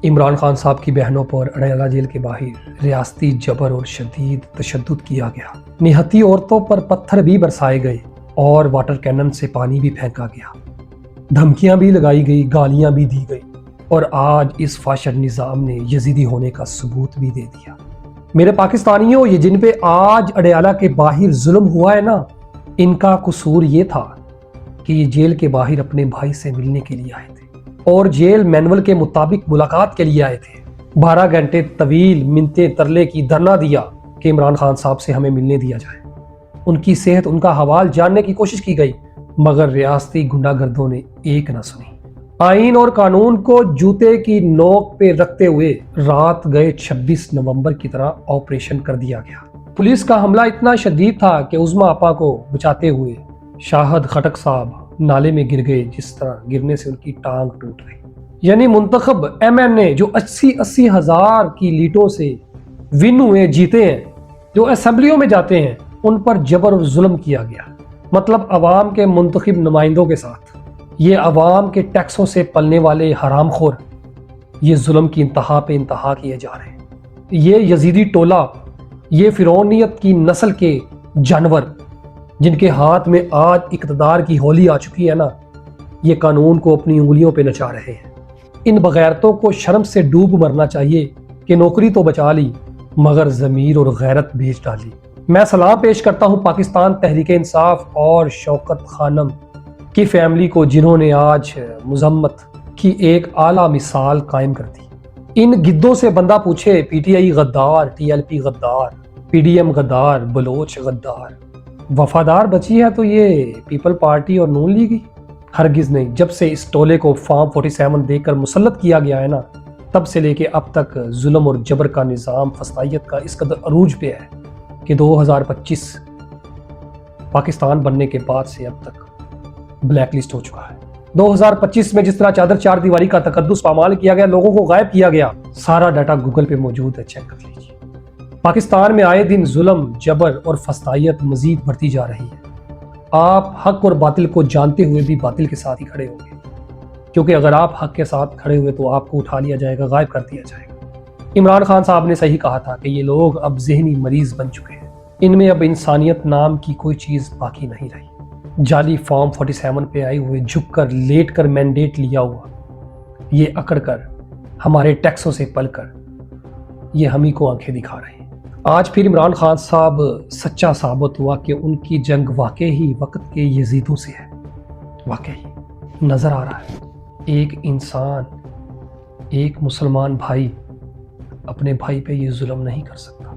عمران خان صاحب کی بہنوں پر اڈیالہ جیل کے باہر ریاستی جبر اور شدید تشدد کیا گیا۔ نہتی عورتوں پر پتھر بھی برسائے گئے اور واٹر کینن سے پانی بھی پھینکا گیا، دھمکیاں بھی لگائی گئی، گالیاں بھی دی گئی، اور آج اس فاشر نظام نے یزیدی ہونے کا ثبوت بھی دے دیا۔ میرے پاکستانیوں، یہ جن پہ آج اڈیالہ کے باہر ظلم ہوا ہے نا، ان کا قصور یہ تھا کہ یہ جیل کے باہر اپنے بھائی سے ملنے کے لیے آئے تھے اور جیل مینول کے مطابق ملاقات کے لیے آئے تھے۔ 12 گھنٹے طویل منتیں ترلے کی دھرنا دیا کہ عمران خان صاحب سے ہمیں ملنے دیا جائے۔ ان کی صحت، ان کا حوال جاننے کی کوشش کی گئی، مگر ریاستی گنڈا گردوں نے ایک نہ سنی۔ آئین اور قانون کو جوتے کی نوک پہ رکھتے ہوئے رات گئے 26 نومبر کی طرح آپریشن کر دیا گیا۔ پولیس کا حملہ اتنا شدید تھا کہ عظمیٰ آپا کو بچاتے ہوئے شاہد خٹک صاحب نالے میں گر گئے، جس طرح گرنے سے ان کی ٹانگ ٹوٹ گئی۔ یعنی منتخب ایم این اے جو 80 ہزار کی لیٹوں سے ون ہوئے جیتے ہیں، جو اسمبلیوں میں جاتے ہیں، ان پر جبر اور ظلم کیا گیا۔ مطلب عوام کے منتخب نمائندوں کے ساتھ یہ عوام کے ٹیکسوں سے پلنے والے حرام خور یہ ظلم کی انتہا پہ انتہا کیے جا رہے ہیں۔ یہ یزیدی ٹولہ، یہ فرعونیت کی نسل کے جانور جن کے ہاتھ میں آج اقتدار کی ہولی آ چکی ہے نا، یہ قانون کو اپنی انگلیوں پہ نچا رہے ہیں۔ ان بغیرتوں کو شرم سے ڈوب مرنا چاہیے کہ نوکری تو بچا لی مگر ضمیر اور غیرت بیچ ڈالی۔ میں سلام پیش کرتا ہوں پاکستان تحریک انصاف اور شوکت خانم کی فیملی کو، جنہوں نے آج مذمت کی ایک اعلیٰ مثال قائم کر دی۔ ان گدوں سے بندہ پوچھے، پی ٹی آئی غدار، ٹی ایل پی غدار، پی ڈی ایم غدار، بلوچ غدار، وفادار بچی ہے تو یہ پیپل پارٹی اور نون لیگی؟ ہرگز نہیں۔ جب سے اس ٹولے کو فارم 47 دے کر مسلط کیا گیا ہے نا، تب سے لے کے اب تک ظلم اور جبر کا نظام فسطائیت کا اس قدر عروج پہ ہے کہ 2025 پاکستان بننے کے بعد سے اب تک بلیک لسٹ ہو چکا ہے۔ 2025 میں جس طرح چادر چار دیواری کا تقدس پامال کیا گیا، لوگوں کو غائب کیا گیا، سارا ڈیٹا گوگل پہ موجود ہے، چیک کر لیجیے۔ پاکستان میں آئے دن ظلم، جبر اور فسطائیت مزید بڑھتی جا رہی ہے۔ آپ حق اور باطل کو جانتے ہوئے بھی باطل کے ساتھ ہی کھڑے ہوں گے، کیونکہ اگر آپ حق کے ساتھ کھڑے ہوئے تو آپ کو اٹھا لیا جائے گا، غائب کر دیا جائے گا۔ عمران خان صاحب نے صحیح کہا تھا کہ یہ لوگ اب ذہنی مریض بن چکے ہیں، ان میں اب انسانیت نام کی کوئی چیز باقی نہیں رہی۔ جعلی فارم 47 پہ آئے ہوئے، جھک کر لیٹ کر مینڈیٹ لیا ہوا، یہ اکڑ کر ہمارے ٹیکسوں سے پل کر یہ ہم ہی کو آنکھیں دکھا رہے ہیں۔ آج پھر عمران خان صاحب سچا ثابت ہوا کہ ان کی جنگ واقعی وقت کے یزیدوں سے ہے۔ واقعی نظر آ رہا ہے ایک انسان، ایک مسلمان بھائی اپنے بھائی پہ یہ ظلم نہیں کر سکتا۔